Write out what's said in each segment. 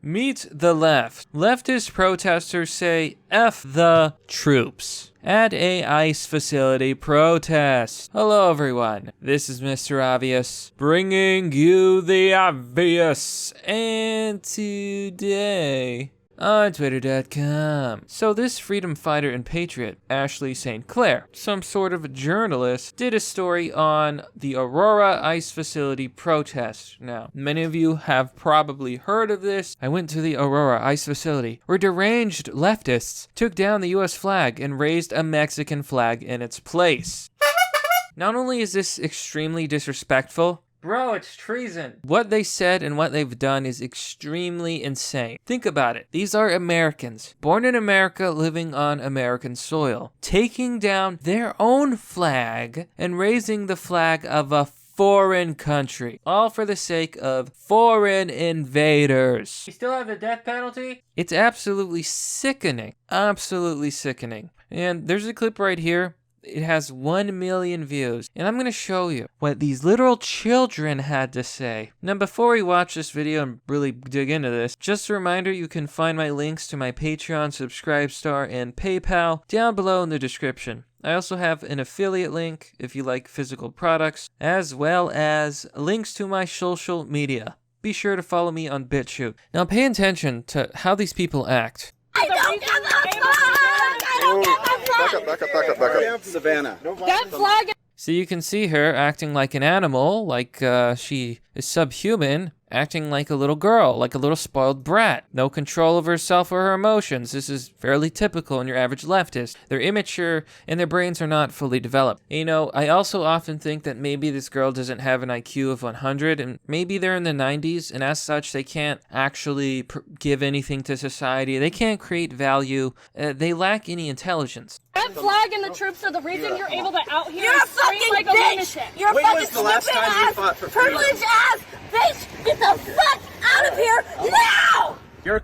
Meet the left. Leftist protesters say F the troops at a ICE facility protest. Hello everyone, this is Mr. Obvious, bringing you the obvious, and today on Twitter.com. So this freedom fighter and patriot, Ashley St. Clair, some sort of a journalist, did a story on the Aurora ICE facility protest. Now, many of you have probably heard of this. I went to the Aurora ICE facility where deranged leftists took down the US flag and raised a Mexican flag in its place. Not only is this extremely disrespectful, bro, it's treason. What they said and what they've done is extremely insane. Think about it. These are Americans, born in America, living on American soil, taking down their own flag and raising the flag of a foreign country, all for the sake of foreign invaders. You still have the death penalty? It's absolutely sickening. Absolutely sickening. And there's a clip right here. It has 1 million views, and I'm going to show you what these little children had to say. Now, before we watch this video and really dig into this, just a reminder, you can find my links to my Patreon, Subscribestar, and PayPal down below in the description. I also have an affiliate link if you like physical products, as well as links to my social media. Be sure to follow me on BitChute. Now, pay attention to how these people act. I don't give a fuck! I don't give a fuck! Back up. Savannah. That flag. So you can see her acting like an animal, like she is subhuman, acting like a little girl, like a little spoiled brat. No control of herself or her emotions. This is fairly typical in your average leftist. They're immature and their brains are not fully developed. You know, I also often think that maybe this girl doesn't have an IQ of 100 and maybe they're in the 90s and as such they can't actually give anything to society. They can't create value. They lack any intelligence. That flag and the troops are the reason you're able to out here. You're a fucking like bitch. A lunatic. You're a fucking stupid ass, privileged ass bitch. Get the fuck out of here now! You're a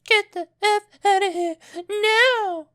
Get the F out of here now!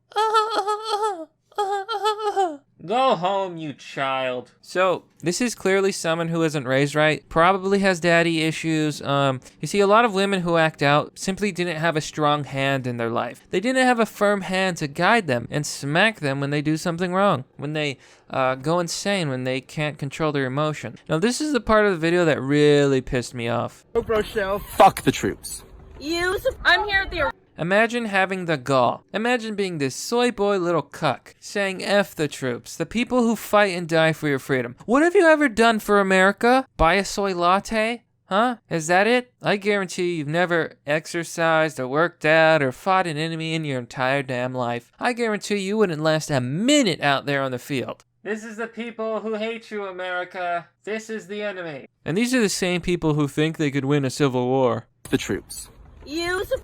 Go home, you child. So, this is clearly someone who isn't raised right, probably has daddy issues. You see, a lot of women who act out simply didn't have a strong hand in their life. They didn't have a firm hand to guide them and smack them when they do something wrong, when they go insane, when they can't control their emotion. Now, this is the part of the video that really pissed me off. Fuck the troops. I'm here at the. Imagine having the gall. Imagine being this soy boy little cuck, saying F the troops, the people who fight and die for your freedom. What have you ever done for America? Buy a soy latte? Huh? Is that it? I guarantee you've never exercised or worked out or fought an enemy in your entire damn life. I guarantee you wouldn't last a minute out there on the field. This is the people who hate you, America. This is the enemy. And these are the same people who think they could win a civil war. The troops.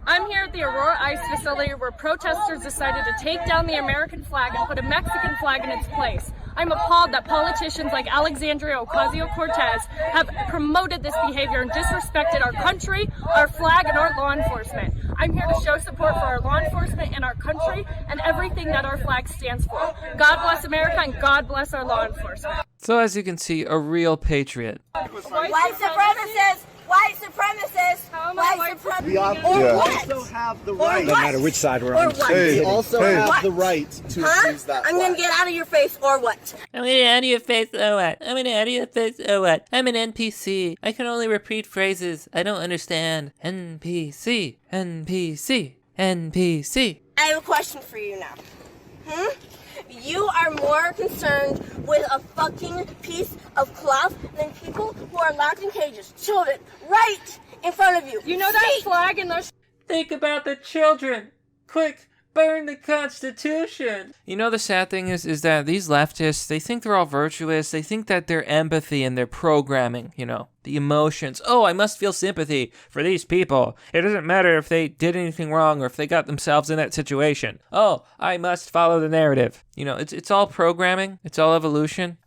I'm here at the Aurora ICE facility where protesters decided to take down the American flag and put a Mexican flag in its place. I'm appalled that politicians like Alexandria Ocasio-Cortez have promoted this behavior and disrespected our country, our flag, and our law enforcement. I'm here to show support for our law enforcement and our country and everything that our flag stands for. God bless America and God bless our law enforcement. So as you can see, a real patriot. White supremacists! White supremacists! White supremacists! We also have the right. No matter which side we're on. We also have the right to use that I'm gonna get out of your face or what? I'm gonna out of your face, or what? I'm gonna out of your face, or what? I'm an NPC. I can only repeat phrases I don't understand. NPC, NPC, NPC. I have a question for you now. You are more concerned with a fucking piece of cloth than people who are locked in cages. Children, right in front of you. You know that flag and those. Think about the children. Quick, burn the Constitution. You know, the sad thing is that these leftists, they think they're all virtuous. They think that their empathy and their programming, you know, the emotions. Oh, I must feel sympathy for these people. It doesn't matter if they did anything wrong or if they got themselves in that situation. Oh, I must follow the narrative. You know, it's all programming. It's all evolution.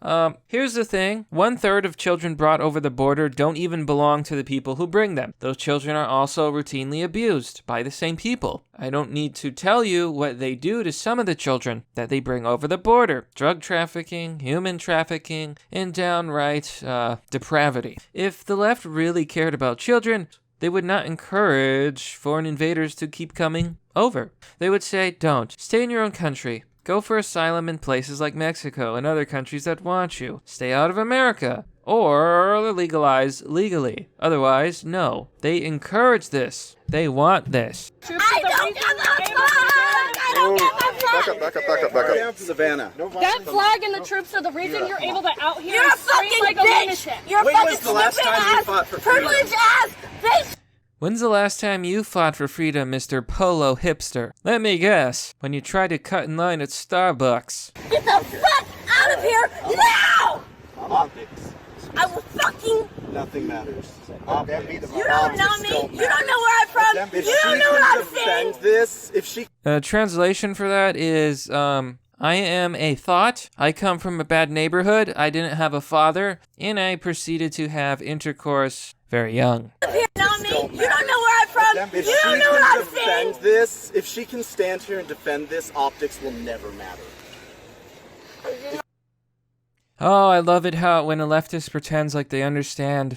Here's the thing. 1/3 of children brought over the border don't even belong to the people who bring them. Those children are also routinely abused by the same people. I don't need to tell you what they do to some of the children that they bring over the border. Drug trafficking, human trafficking, and downright depravity. If the left really cared about children, they would not encourage foreign invaders to keep coming over. They would say, don't. Stay in your own country. Go for asylum in places like Mexico and other countries that want you. Stay out of America. Or legalize legally. Otherwise, no. They encourage this. They want this. I don't give a fuck! I don't give a fuck! Back up. Savannah. That flag and the troops are the reason you're able to out here You're a and scream fucking like a bitch! lunatic. You're a When fucking was the last stupid time you ass, fought for freedom? privileged ass bitch! When's the last time you fought for freedom, Mr. Polo Hipster? Let me guess. When you tried to cut in line at Starbucks. Get the fuck out of here now! Optics. I will fucking... Nothing matters. You don't know me. You don't know where I'm from. If You she don't know what can I'm saying. defend this, if she Translation for that is, I am a thought. I come from a bad neighborhood. I didn't have a father. And I proceeded to have intercourse very young. You don't know me. You don't know where I'm from. if You she don't know can what I'm saying. defend this, if she can stand here and defend this, optics will never matter. Oh, I love it how when a leftist pretends like they understand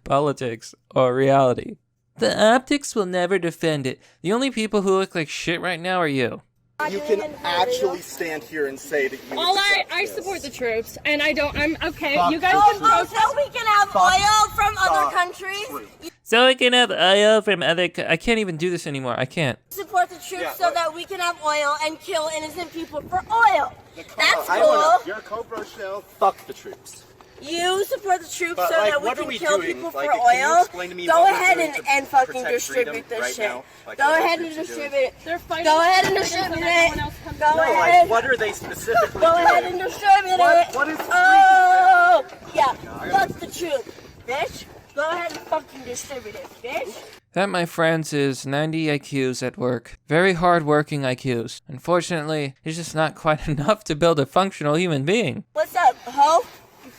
politics or reality. The optics will never defend it. The only people who look like shit right now are you. You can actually stand here and say that you I support the troops, and I'm okay. Fuck You guys the can troops. protest. So we can have oil from other countries. So I can have oil from other... I can't even do this anymore. I can't. Support the troops so that we can have oil and kill innocent people for oil. That's I cool. wanna, you're a Cobra shell. Fuck the troops. You support the troops But, so like, that we what are can we kill doing? people Like, for can you oil. explain to me Go what we're ahead doing and to fucking protect distribute freedom this right shit. now? Like, Go what ahead the and troops are doing? distribute it. They're fighting. Go ahead and so distribute that it. everyone else comes Go out. No, ahead. like, what are they specifically Go ahead doing? and distribute it. What is Oh, yeah. Fuck the troops, bitch. Go ahead and fucking distribute it, bitch. That, my friends, is 90 IQs at work. Very hard-working IQs. Unfortunately, it's just not quite enough to build a functional human being. What's up, ho?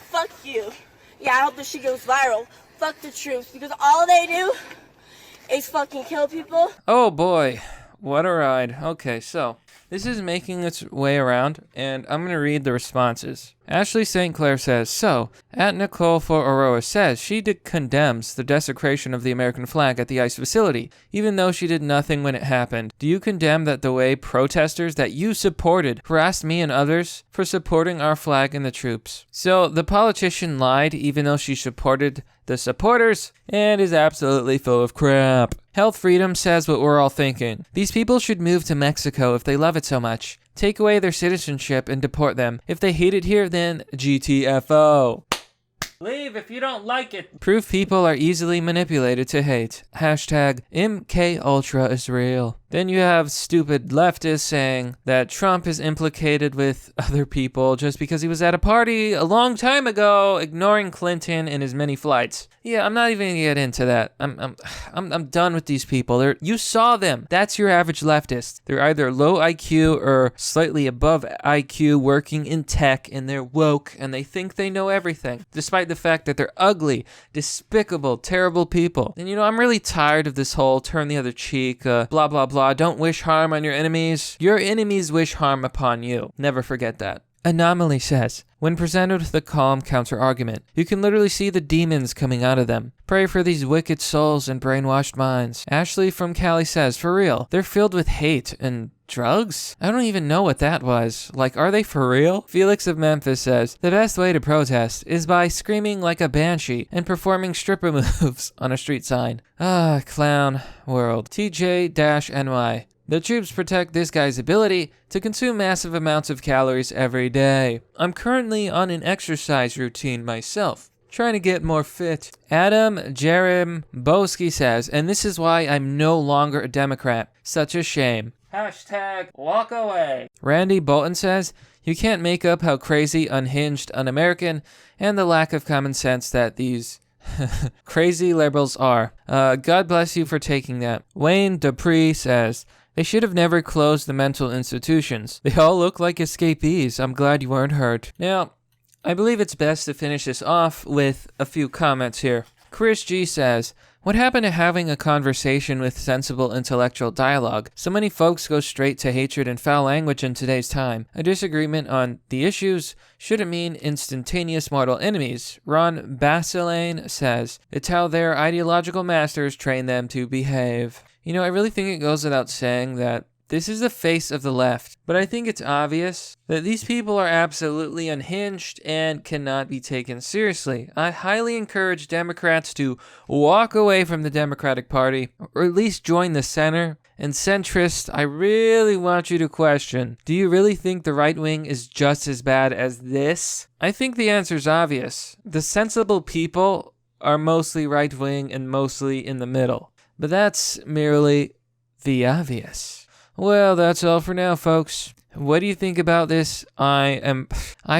Fuck you. Yeah, I hope this shit goes viral. Fuck the troops, because all they do is fucking kill people. Oh boy, what a ride. Okay, so this is making its way around, and I'm going to read the responses. Ashley St. Clair says, so, at Nicole for Aurora says she condemns the desecration of the American flag at the ICE facility, even though she did nothing when it happened. Do you condemn that the way protesters that you supported harassed me and others for supporting our flag and the troops? So, the politician lied even though she supported the supporters and is absolutely full of crap. Health Freedom says what we're all thinking. These people should move to Mexico if they love it so much. Take away their citizenship and deport them. If they hate it here, then GTFO. Leave if you don't like it. Proof people are easily manipulated to hate. Hashtag MKUltra is real. Then you have stupid leftists saying that Trump is implicated with other people just because he was at a party a long time ago, ignoring Clinton in his many flights. Yeah, I'm not even gonna get into that. I'm done with these people. You saw them. That's your average leftist. They're either low IQ or slightly above IQ, working in tech, and they're woke, and they think they know everything, despite the fact that they're ugly, despicable, terrible people. And I'm really tired of this whole turn the other cheek, blah blah blah. Don't wish harm on your enemies. Your enemies wish harm upon you. Never forget that. Anomaly says, when presented with a calm counter-argument, you can literally see the demons coming out of them. Pray for these wicked souls and brainwashed minds. Ashley from Cali says, for real, they're filled with hate and drugs? I don't even know what that was. Like, are they for real? Felix of Memphis says, the best way to protest is by screaming like a banshee and performing stripper moves on a street sign. Ah, clown world. TJ-NY. The troops protect this guy's ability to consume massive amounts of calories every day. I'm currently on an exercise routine myself, trying to get more fit. Adam Jerembowski says, and this is why I'm no longer a Democrat. Such a shame. Hashtag walk away. Randy Bolton says, you can't make up how crazy, unhinged, un-American, and the lack of common sense that these crazy liberals are. God bless you for taking that. Wayne Dupree says, they should have never closed the mental institutions. They all look like escapees. I'm glad you weren't hurt. Now, I believe it's best to finish this off with a few comments here. Chris G says, What happened to having a conversation with sensible intellectual dialogue? So many folks go straight to hatred and foul language in today's time. A disagreement on the issues shouldn't mean instantaneous mortal enemies. Ron Basilane says, it's how their ideological masters train them to behave. You know, I really think it goes without saying that this is the face of the left, but I think it's obvious that these people are absolutely unhinged and cannot be taken seriously. I highly encourage Democrats to walk away from the Democratic Party, or at least join the center. And centrists, I really want you to question, do you really think the right wing is just as bad as this? I think the answer is obvious. The sensible people are mostly right wing and mostly in the middle. But that's merely the obvious. Well, that's all for now, folks. What do you think about this? I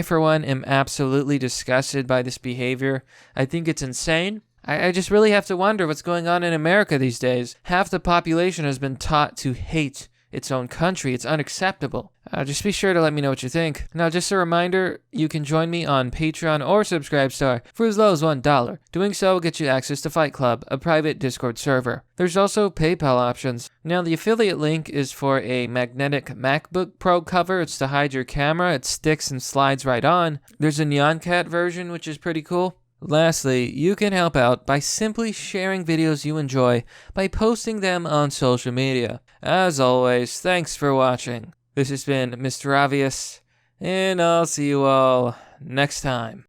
for one, am absolutely disgusted by this behavior. I think it's insane. I just really have to wonder what's going on in America these days. Half the population has been taught to hate its own country. It's unacceptable. Just be sure to let me know what you think. Now, just a reminder, you can join me on Patreon or Subscribestar for as low as $1. Doing so will get you access to Fight Club, a private Discord server. There's also PayPal options. Now, the affiliate link is for a magnetic MacBook Pro cover. It's to hide your camera. It sticks and slides right on. There's a NyanCat version, which is pretty cool. Lastly, you can help out by simply sharing videos you enjoy by posting them on social media. As always, thanks for watching. This has been Mr. Obvious, and I'll see you all next time.